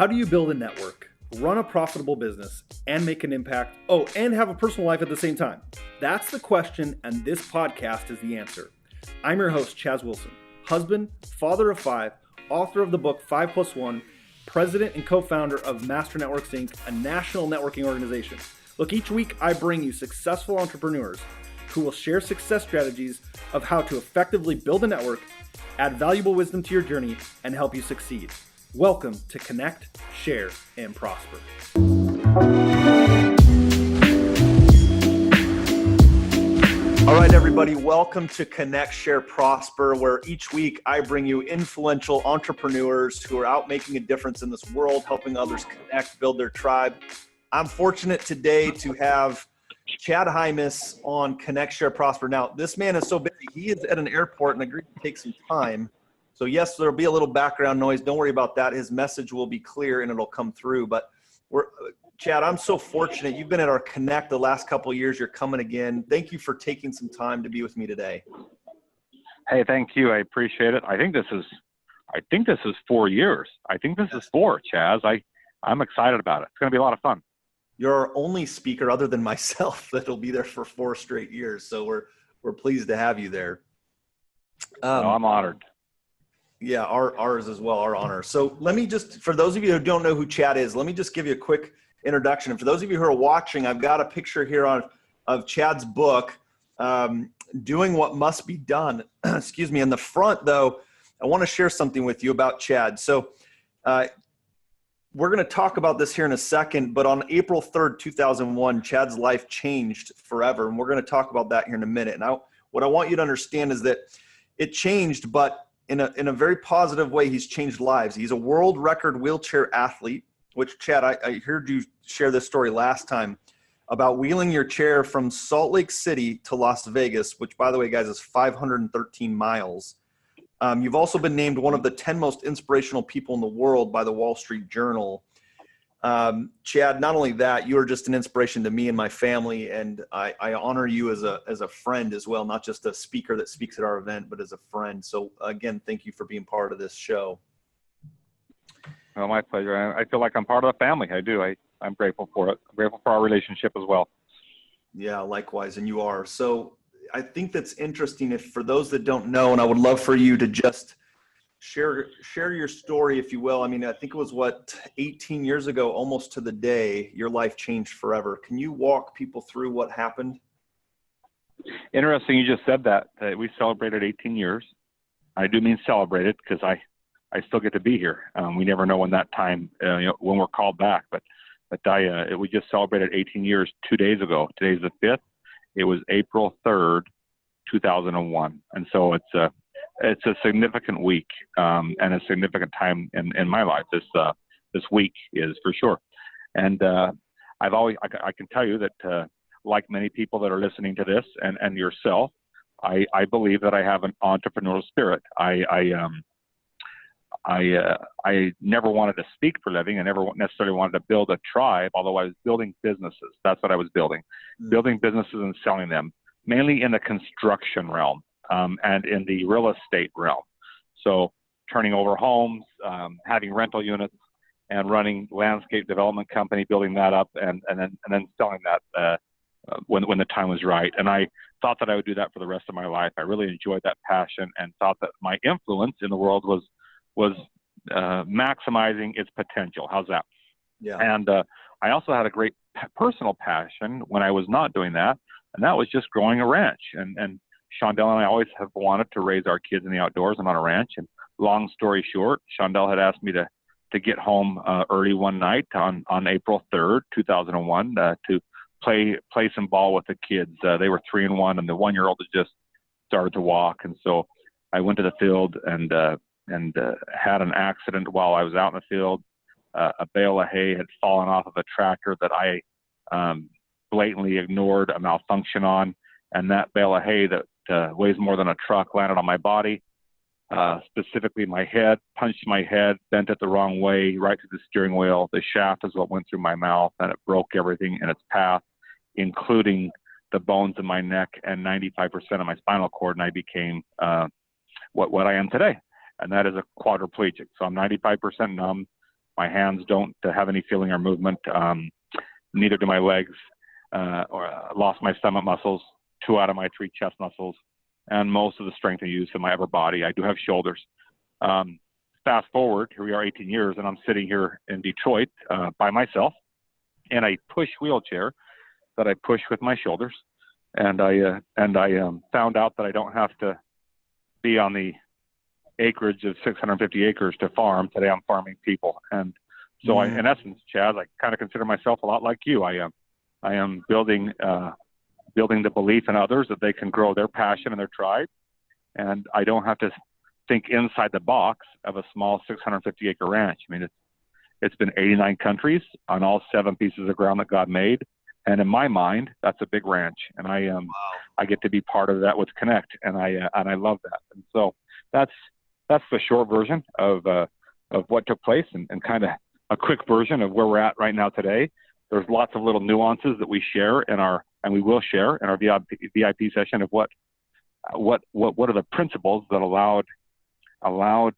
How do you build a network, run a profitable business, and make an impact? Oh, and have a personal life at the same time? That's the question, and this podcast is the answer. I'm your host, Chaz Wilson, husband, father of 5, author of the book 5+1, president and co-founder of Master Networks Inc., a national networking organization. Look, each week I bring you successful entrepreneurs who will share success strategies of how to effectively build a network, add valuable wisdom to your journey, and help you succeed. Welcome to Connect, Share, and Prosper. All right, everybody, welcome to Connect, Share, Prosper, where each week I bring you influential entrepreneurs who are out making a difference in this world, helping others connect, build their tribe. I'm fortunate today to have Chad Hymas on Connect, Share, Prosper. Now, this man is so busy. He is at an airport and agreed to take some time. So yes, there'll be a little background noise. Don't worry about that. His message will be clear and it'll come through. But Chad, I'm so fortunate. You've been at our Connect the last couple of years. You're coming again. Thank you for taking some time to be with me today. Hey, thank you. I appreciate it. I think this is 4 years. I think this is 4, Chaz. I'm excited about it. It's going to be a lot of fun. You're our only speaker other than myself that'll be there for 4 straight years. So we're pleased to have you there. I'm honored. Yeah, ours as well, our honor. So let me just, for those of you who don't know who Chad is, let me just give you a quick introduction. And for those of you who are watching, I've got a picture here of Chad's book, Doing What Must Be Done. Excuse me. In the front, though, I want to share something with you about Chad. So we're going to talk about this here in a second, but on April 3rd, 2001, Chad's life changed forever. And we're going to talk about that here in a minute. Now, what I want you to understand is that it changed, but in a very positive way. He's changed lives. He's a world record wheelchair athlete, which, Chad, I heard you share this story last time about wheeling your chair from Salt Lake City to Las Vegas, which, by the way, guys, is 513 miles. You've also been named one of the 10 most inspirational people in the world by the Wall Street Journal. Chad, not only that, you are just an inspiration to me and my family, and I honor you as a friend as well, not just a speaker that speaks at our event, but as a friend. So again, thank you for being part of this show. Well, my pleasure. I feel like I'm part of the family. I do. I'm grateful for it. I'm grateful for our relationship as well. Yeah, likewise, and you are. So I think that's interesting. If for those that don't know, and I would love for you to just share your story, if you will. I mean, I think it was 18 years ago, almost to the day, your life changed forever. Can you walk people through what happened? Interesting. You just said that we celebrated 18 years. I do mean celebrated because I still get to be here. We never know when that time, when we're called back, but we just celebrated 18 years 2 days ago. Today's the 5th. It was April 3rd, 2001. And so it's a significant week and a significant time in my life. This week is for sure. And I can tell you that like many people that are listening to this and yourself, I believe that I have an entrepreneurial spirit. I never wanted to speak for a living. I never necessarily wanted to build a tribe, although I was building businesses. That's what I was building, building businesses and selling them, mainly in the construction realm and in the real estate realm. So turning over homes, having rental units, and running landscape development company, building that up, and then selling that when the time was right. And I thought that I would do that for the rest of my life. I really enjoyed that passion and thought that my influence in the world was maximizing its potential. How's that? Yeah. And I also had a great personal passion when I was not doing that, and that was just growing a ranch. And Shondell and I always have wanted to raise our kids in the outdoors and on a ranch. And long story short, Shondell had asked me to get home early one night on April 3rd, 2001, to play some ball with the kids. They were 3 and 1, and the 1-year-old had just started to walk. And so I went to the field and had an accident while I was out in the field. A bale of hay had fallen off of a tractor that I blatantly ignored a malfunction on, and that bale of hay that weighs more than a truck landed on my body, specifically my head, punched my head, bent it the wrong way, right to the steering wheel. The shaft is what went through my mouth, and it broke everything in its path, including the bones in my neck and 95% of my spinal cord, and I became what I am today. And that is a quadriplegic. So I'm 95% numb, My hands don't have any feeling or movement. Neither do my legs. Lost my stomach muscles, 2 out of my 3 chest muscles, and most of the strength and use of my upper body. I do have shoulders. Fast forward, here we are 18 years, and I'm sitting here in Detroit by myself in a push wheelchair that I push with my shoulders. And I found out that I don't have to be on the acreage of 650 acres to farm. Today I'm farming people. And so I, in essence, Chaz, I kind of consider myself a lot like you. I am building the belief in others that they can grow their passion and their tribe. And I don't have to think inside the box of a small 650 acre ranch. I mean, it's been 89 countries on all 7 pieces of ground that God made. And in my mind, that's a big ranch. And I get to be part of that with Connect. And I love that. And so that's the short version of what took place, and kind of a quick version of where we're at right now today. There's lots of little nuances that we share and we will share in our VIP session of what are the principles that allowed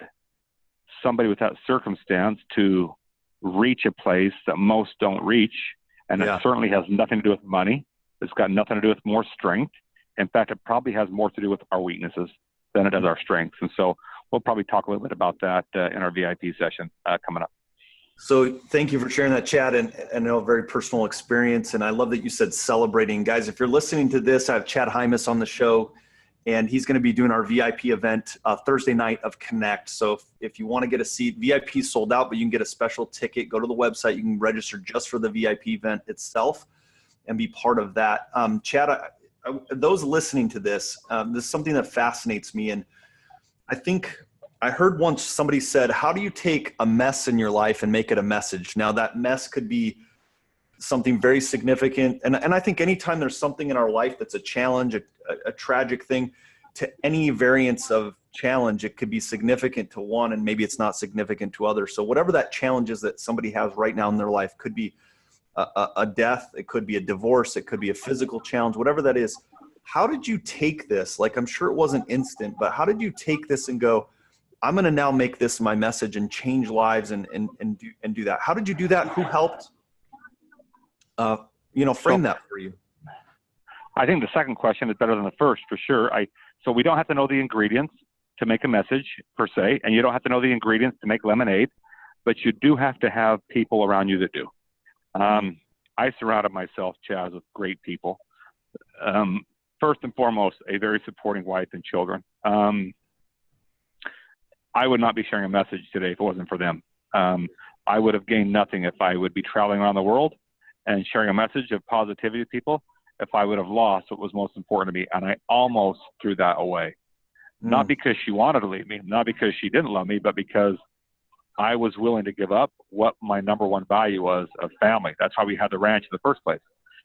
somebody with that circumstance to reach a place that most don't reach. And it certainly has nothing to do with money. It's got nothing to do with more strength. In fact, it probably has more to do with our weaknesses than it does our strengths. And so we'll probably talk a little bit about that in our VIP session coming up. So thank you for sharing that, Chad, and I know a very personal experience. And I love that you said celebrating. Guys, if you're listening to this, I have Chad Hymas on the show, and he's going to be doing our VIP event Thursday night of Connect. So if you want to get a seat, VIP sold out, but you can get a special ticket. Go to the website. You can register just for the VIP event itself and be part of that. Chad, those listening to this, this is something that fascinates me. And I think I heard once somebody said, how do you take a mess in your life and make it a message? Now that mess could be something very significant. And I think anytime there's something in our life that's a challenge, a tragic thing, to any variance of challenge, it could be significant to one and maybe it's not significant to others. So whatever that challenge is that somebody has right now in their life, could be a death, it could be a divorce, it could be a physical challenge, whatever that is. How did you take this? Like, I'm sure it wasn't instant, but how did you take this and go, I'm going to now make this my message and change lives and do that? How did you do that? Who helped, frame that for you? I think the second question is better than the first, for sure. So we don't have to know the ingredients to make a message per se, and you don't have to know the ingredients to make lemonade, but you do have to have people around you that do. I surrounded myself, Chaz, with great people. First and foremost, a very supporting wife and children. I would not be sharing a message today if it wasn't for them. I would have gained nothing if I would be traveling around the world and sharing a message of positivity to people if I would have lost what was most important to me. And I almost threw that away. Not because she wanted to leave me, not because she didn't love me, but because I was willing to give up what my number one value was of family. That's why we had the ranch in the first place.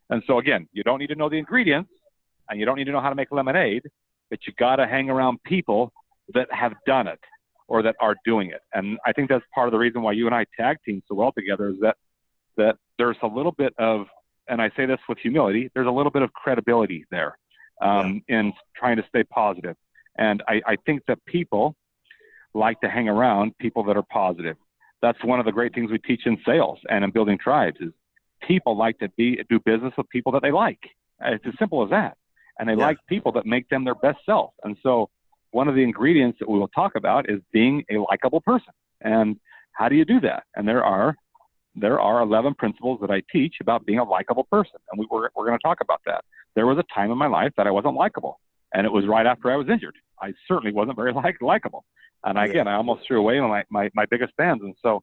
And so again, you don't need to know the ingredients and you don't need to know how to make lemonade, but you got to hang around people that have done it or that are doing it. And I think that's part of the reason why you and I tag team so well together, is that there's a little bit of, and I say this with humility, there's a little bit of credibility there in trying to stay positive. And I think that people like to hang around people that are positive. That's one of the great things we teach in sales and in building tribes, is people like to do business with people that they like. It's as simple as that. And they like people that make them their best self. And so one of the ingredients that we will talk about is being a likable person. And how do you do that? And there are 11 principles that I teach about being a likable person. And we're going to talk about that. There was a time in my life that I wasn't likable. And it was right after I was injured. I certainly wasn't very likable. And again, I almost threw away my biggest fans. And so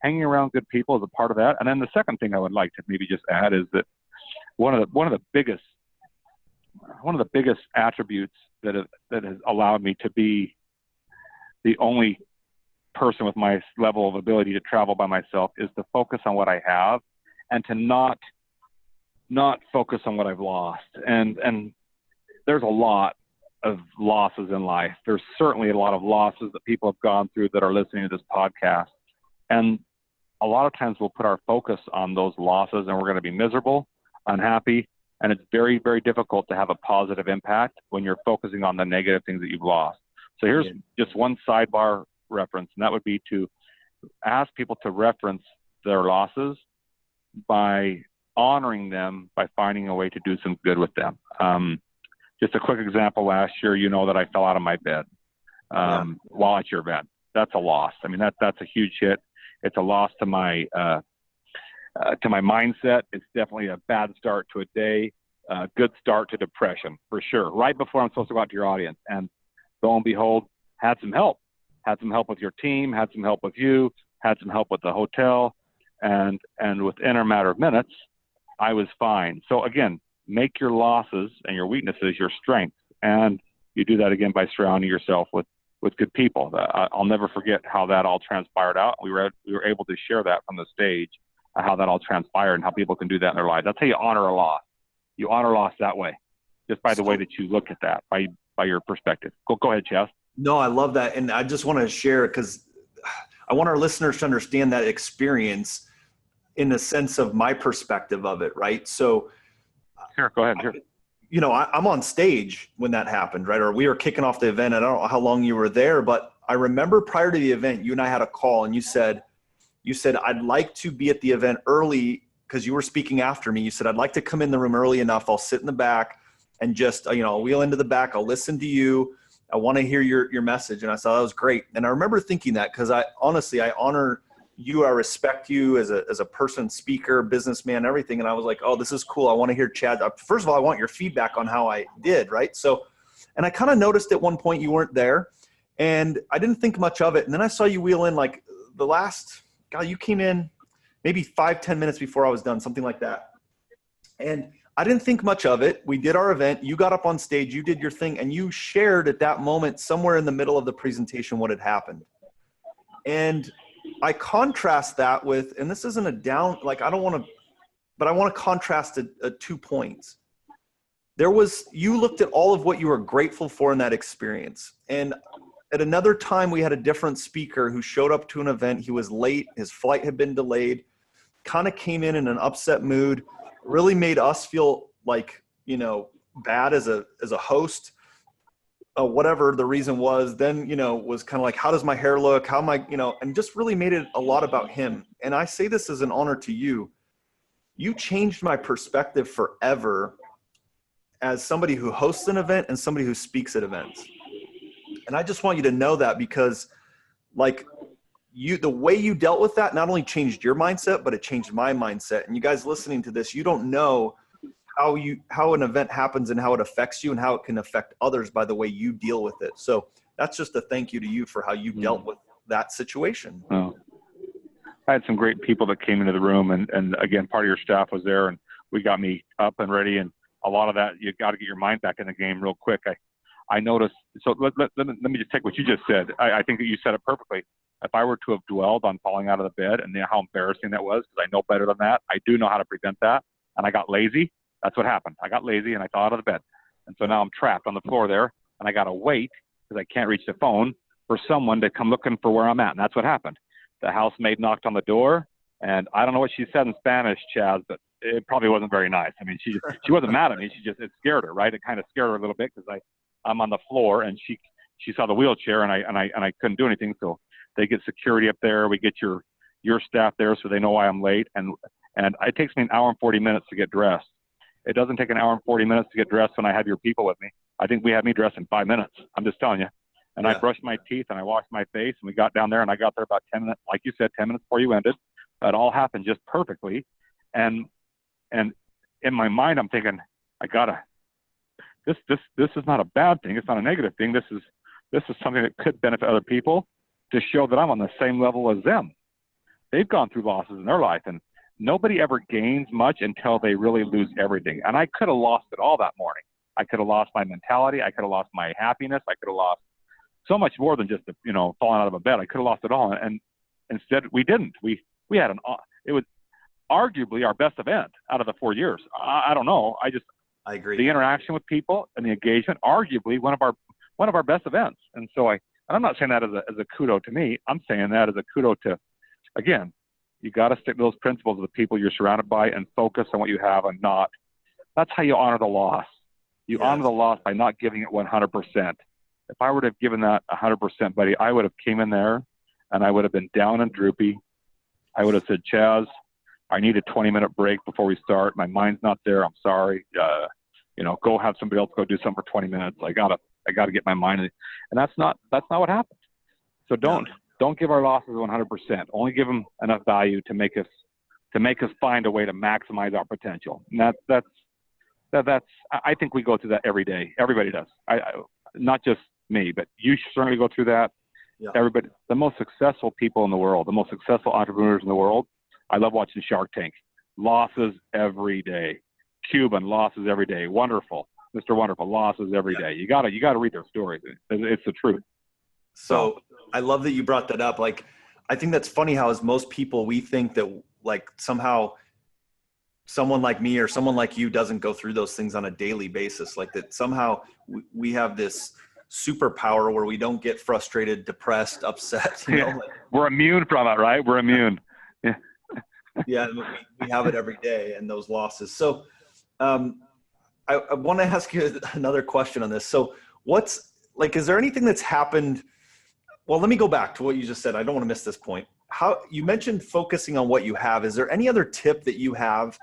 hanging around good people is a part of that. And then the second thing I would like to maybe just add is that one of the biggest attributes that has allowed me to be the only person with my level of ability to travel by myself is to focus on what I have and to not focus on what I've lost. And there's a lot of losses in life. There's certainly a lot of losses that people have gone through that are listening to this podcast. And a lot of times we'll put our focus on those losses and we're going to be miserable, unhappy. And it's very, very difficult to have a positive impact when you're focusing on the negative things that you've lost. So here's just one sidebar reference, and that would be to ask people to reference their losses by honoring them, by finding a way to do some good with them. Just a quick example, last year, you know that I fell out of my bed while at your event. That's a loss. I mean, that's a huge hit. It's a loss to my mindset. It's definitely a bad start to a day, good start to depression, for sure. Right before I'm supposed to go out to your audience. And lo and behold, had some help with your team, had some help with you, had some help with the hotel. And within a matter of minutes, I was fine. So again, make your losses and your weaknesses your strengths. And you do that again by surrounding yourself with good people. I'll never forget how that all transpired out. We were able to share that from the stage, how that all transpired and how people can do that in their lives. That's how you honor a loss. You honor loss that way, just by the way that you look at that, by your perspective. Go ahead, Chaz. No, I love that. And I just want to share, because I want our listeners to understand that experience in the sense of my perspective of it, right? So sure, go ahead. Sure. You know, I'm on stage when that happened, right? Or we were kicking off the event. I don't know how long you were there, but I remember prior to the event, you and I had a call, and you said, I'd like to be at the event early, because you were speaking after me. You said, I'd like to come in the room early enough. I'll sit in the back and just, I'll wheel into the back. I'll listen to you. I want to hear your message. And I thought that was great. And I remember thinking that, because I honor you. I respect you as a person, speaker, businessman, everything. And I was like, oh, this is cool. I want to hear Chad. First of all, I want your feedback on how I did, right? So, and I kind of noticed at one point you weren't there, and I didn't think much of it. And then I saw you wheel in like the last, God, you came in maybe 5-10 minutes before I was done, something like that. And I didn't think much of it. We did our event. You got up on stage, you did your thing, and you shared at that moment, somewhere in the middle of the presentation, what had happened. And I contrast that with, and this isn't a down, like I don't want to, but I want to contrast 2 points. You looked at all of what you were grateful for in that experience. And at another time, we had a different speaker who showed up to an event. He was late. His flight had been delayed, kind of came in an upset mood, really made us feel like, bad as a host. Whatever the reason was, then, was kind of like, how does my hair look? How am I, and just really made it a lot about him. And I say this as an honor to you. You changed my perspective forever as somebody who hosts an event and somebody who speaks at events. And I just want you to know that, because the way you dealt with that not only changed your mindset, but it changed my mindset. And you guys listening to this, you don't know how an event happens and how it affects you and how it can affect others by the way you deal with it. So that's just a thank you to you for how you dealt with that situation. Oh. I had some great people that came into the room, and again, part of your staff was there, and we got me up and ready. And a lot of that, you got to get your mind back in the game real quick. I noticed, so let me just take what you just said. I think that you said it perfectly. If I were to have dwelled on falling out of the bed and how embarrassing that was, because I know better than that, I do know how to prevent that, and I got lazy. That's what happened. I got lazy and I fell out of the bed. And so now I'm trapped on the floor there, and I got to wait, because I can't reach the phone, for someone to come looking for where I'm at. And that's what happened. The housemaid knocked on the door, and I don't know what she said in Spanish, Chaz, but it probably wasn't very nice. I mean, she wasn't mad at me. It scared her, right? It kind of scared her a little bit, because I'm on the floor, and she saw the wheelchair, and I couldn't do anything. So they get security up there. We get your staff there, so they know why I'm late. And it takes me an hour and 40 minutes to get dressed. It doesn't take an hour and 40 minutes to get dressed when I have your people with me. I think we had me dressed in 5 minutes. I'm just telling you. And I brushed my teeth and I washed my face, and we got down there, and I got there about 10 minutes, like you said, 10 minutes before you ended. That all happened just perfectly. And in my mind, I'm thinking, this is not a bad thing. It's not a negative thing. This is something that could benefit other people, to show that I'm on the same level as them. They've gone through losses in their life, and nobody ever gains much until they really lose everything. And I could have lost it all that morning. I could have lost my mentality. I could have lost my happiness. I could have lost so much more than just falling out of a bed. I could have lost it all. And instead we didn't. We had it was arguably our best event out of the 4 years. I don't know. I agree. The interaction with people and the engagement, arguably one of our best events. And so I'm not saying that as a kudo to me. I'm saying that as a kudo to, again, you got to stick to those principles of the people you're surrounded by and focus on what you have and not. That's how you honor the loss. You honor the loss by not giving it 100%. If I would have given that 100%, buddy, I would have came in there and I would have been down and droopy. I would have said, Chaz, I need a 20-minute break before we start. My mind's not there. I'm sorry. Go have somebody else go do something for 20 minutes. I gotta get my mind in it. And that's not what happened. So don't give our losses 100%. Only give them enough value to make us find a way to maximize our potential. And that's I think we go through that every day. Everybody does. I not just me, but you certainly go through that. Yeah. Everybody, the most successful people in the world, the most successful entrepreneurs in the world. I love watching Shark Tank. Losses every day. Cuban, losses every day. Wonderful. Mr. Wonderful, losses every day. You gotta read their stories. It's the truth. So I love that you brought that up. Like, I think that's funny how as most people, we think that like somehow someone like me or someone like you doesn't go through those things on a daily basis. Like that somehow we have this superpower where we don't get frustrated, depressed, upset. We're immune from it, right? We're immune. Yeah. Yeah, we have it every day and those losses. So I want to ask you another question on this. So is there anything that's happened? Well, let me go back to what you just said. I don't want to miss this point. How you mentioned focusing on what you have. Is there any other tip that you have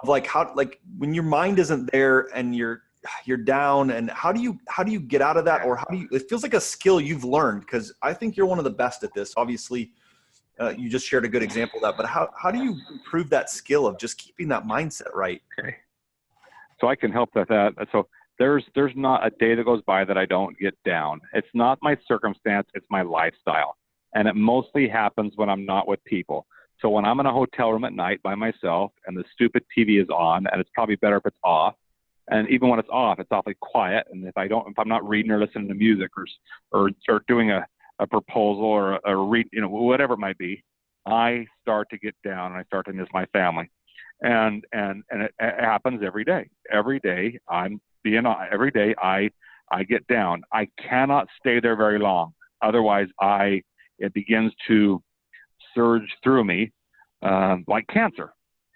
of like when your mind isn't there and you're down, and how do you get out of that? Or it feels like a skill you've learned, because I think you're one of the best at this. Obviously, you just shared a good example of that, but how do you improve that skill of just keeping that mindset right? Okay. So I can help with that. So there's not a day that goes by that I don't get down. It's not my circumstance, it's my lifestyle. And it mostly happens when I'm not with people. So when I'm in a hotel room at night by myself and the stupid TV is on, and it's probably better if it's off. And even when it's off, it's awfully quiet. And if I'm not reading or listening to music or doing a proposal or read, whatever it might be, I start to get down and I start to miss my family. And it happens every day. Every day every day I get down. I cannot stay there very long. Otherwise it begins to surge through me, like cancer.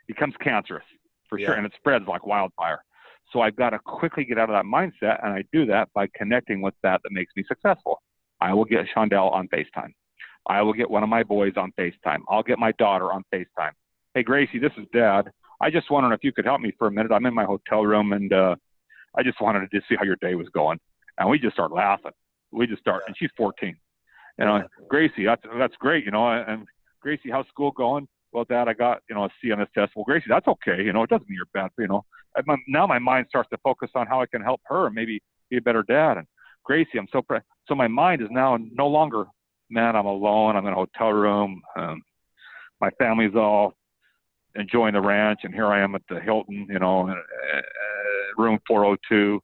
It becomes cancerous for sure. And it spreads like wildfire. So I've got to quickly get out of that mindset. And I do that by connecting with that makes me successful. I will get Shondell on FaceTime. I will get one of my boys on FaceTime. I'll get my daughter on FaceTime. Hey, Gracie, this is Dad. I just wondering if you could help me for a minute. I'm in my hotel room, and I just wanted to see how your day was going. And we just start laughing. And she's 14. Gracie, that's great, and Gracie, how's school going? Well, Dad, I got, a C on this test. Well, Gracie, that's okay. It doesn't mean you're bad, now my mind starts to focus on how I can help her and maybe be a better dad. And Gracie, I'm so my mind is now no longer, man, I'm alone. I'm in a hotel room. My family's all enjoying the ranch, and here I am at the Hilton, room 402.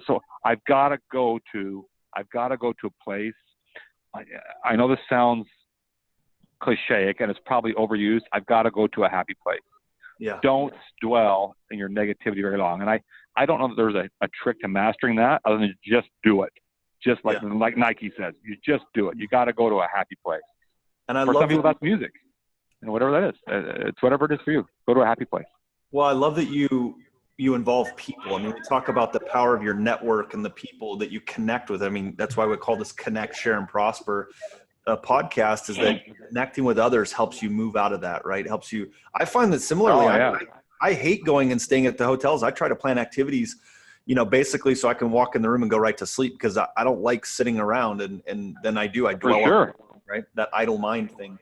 So I've got to go to a place. I know this sounds cliche and it's probably overused. I've got to go to a happy place. Yeah. Don't dwell in your negativity very long. And I don't know if there's a trick to mastering that other than just do it. Just like Nike says, you just do it. You got to go to a happy place. And I for love some people, that's music. Whatever that is, it's whatever it is for you. Go to a happy place. Well, I love that you involve people. I mean, we talk about the power of your network and the people that you connect with. I mean, that's why we call this Connect, Share, and Prosper podcast, is that connecting with others helps you move out of that, right? Helps you. I find that similarly, I hate going and staying at the hotels. I try to plan activities, basically so I can walk in the room and go right to sleep, because I don't like sitting around and then I dwell on, right? That idle mind thing.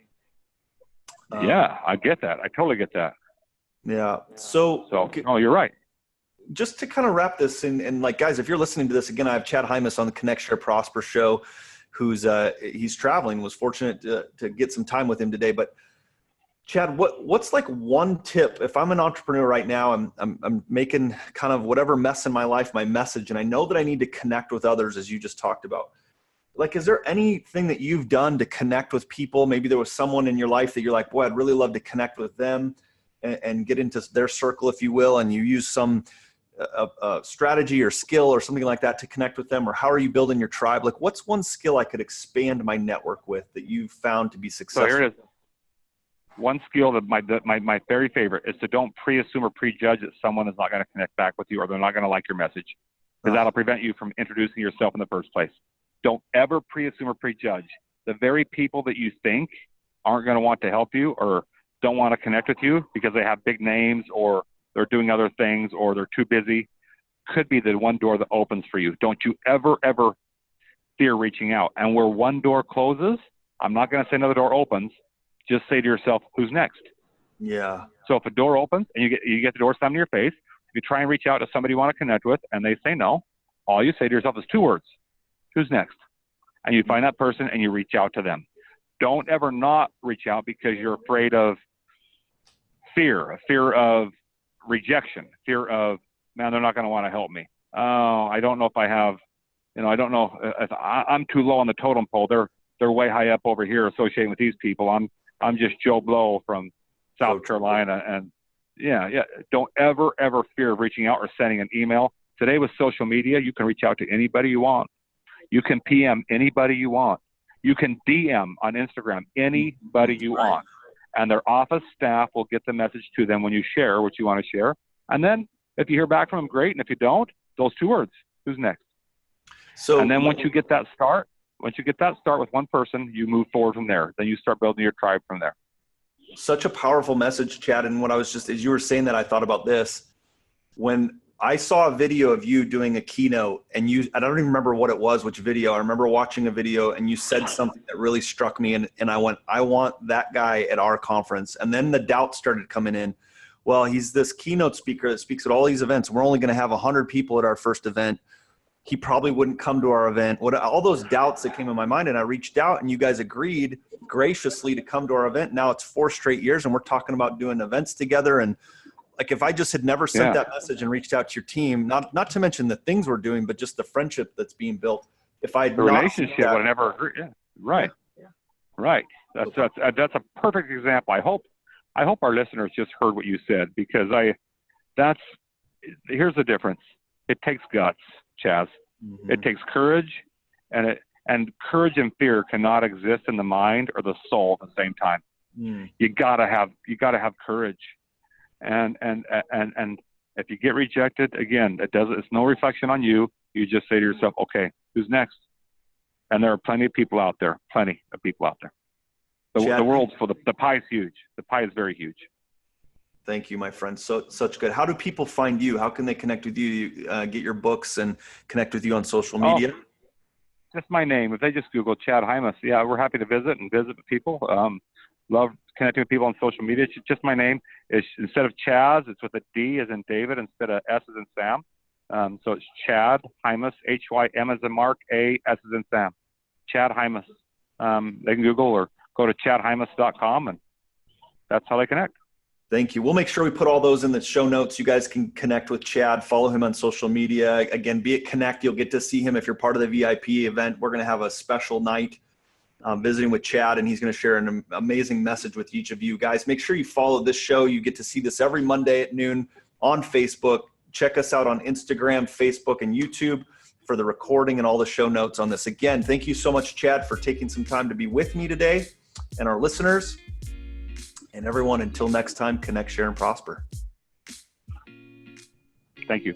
Yeah, I get that. I totally get that. Yeah. So okay. Oh, you're right. Just to kind of wrap this and like, guys, if you're listening to this again, I have Chad Hymas on the Connect, Share, Prosper show, who's he's traveling. Was fortunate to get some time with him today. But Chad, what's like one tip if I'm an entrepreneur right now? I'm making kind of whatever mess in my life my message, and I know that I need to connect with others, as you just talked about. Like, is there anything that you've done to connect with people? Maybe there was someone in your life that you're like, boy, I'd really love to connect with them and get into their circle, if you will, and you use some strategy or skill or something like that to connect with them? Or how are you building your tribe? Like, what's one skill I could expand my network with that you've found to be successful? So here it is. One skill that my very favorite is to don't pre-assume or prejudge that someone is not going to connect back with you, or they're not going to like your message, because that'll prevent you from introducing yourself in the first place. Don't ever pre-assume or prejudge. The very people that you think aren't going to want to help you or don't want to connect with you because they have big names or they're doing other things or they're too busy could be the one door that opens for you. Don't you ever fear reaching out. And where one door closes, I'm not going to say another door opens. Just say to yourself, who's next? Yeah. So if a door opens and you get the door slammed in your face, if you try and reach out to somebody you want to connect with and they say no, all you say to yourself is 2 words. Who's next? And you find that person and you reach out to them. Don't ever not reach out because you're afraid of fear of rejection, fear of, man, they're not going to want to help me. Oh, I don't know if I have, I don't know if I'm too low on the totem pole. They're way high up over here associating with these people. I'm just Joe Blow from South Carolina. And yeah. Don't ever fear of reaching out or sending an email. Today with social media, you can reach out to anybody you want. You can PM anybody you want. You can DM on Instagram anybody you want. And their office staff will get the message to them when you share what you want to share. And then if you hear back from them, great. And if you don't, those 2 words, who's next? And then once you get that start with one person, you move forward from there. Then you start building your tribe from there. Such a powerful message, Chad. And when I was as you were saying that, I thought about this. When I saw a video of you doing a keynote and I don't even remember what it was, which video. I remember watching a video and you said something that really struck me. And I went, I want that guy at our conference. And then the doubt started coming in. Well, he's this keynote speaker that speaks at all these events. We're only going to have 100 people at our first event. He probably wouldn't come to our event. All those doubts that came in my mind, and I reached out and you guys agreed graciously to come to our event. Now it's 4 straight years and we're talking about doing events together. And like, if I just had never sent that message and reached out to your team, not to mention the things we're doing, but just the friendship that's being built. If I had the relationship would have never agree. Yeah. Right. Yeah. Right. That's a perfect example. I hope our listeners just heard what you said, because here's the difference. It takes guts, Chaz. Mm-hmm. It takes courage, and courage and fear cannot exist in the mind or the soul at the same time. Mm. You gotta have courage. And if you get rejected, again, it's no reflection on you. You just say to yourself, okay, who's next? And there are plenty of people out there. The world's full. The pie is huge. The pie is very huge. Thank you, my friend. Such good. How do people find you? How can they connect with you, get your books and connect with you on social media? Just my name. If they just Google Chad Hymas, we're happy to visit with people. Love connecting with people on social media. It's just my name. It's instead of Chaz, it's with a D as in David instead of S as in Sam. So it's Chad Hymas, Hym as in Mark, A S as in Sam. Chad Hymas. They can Google or go to chadhymas.com, and that's how they connect. Thank you. We'll make sure we put all those in the show notes. You guys can connect with Chad, follow him on social media. Again, be at Connect. You'll get to see him if you're part of the VIP event. We're going to have a special night visiting with Chad, and he's going to share an amazing message with each of you guys. Make sure you follow this show. You get to see this every Monday at noon on Facebook. Check us out on Instagram, Facebook, and YouTube for the recording and all the show notes on this. Again, thank you so much, Chad, for taking some time to be with me today, and our listeners. And everyone, until next time, connect, share, and prosper. Thank you.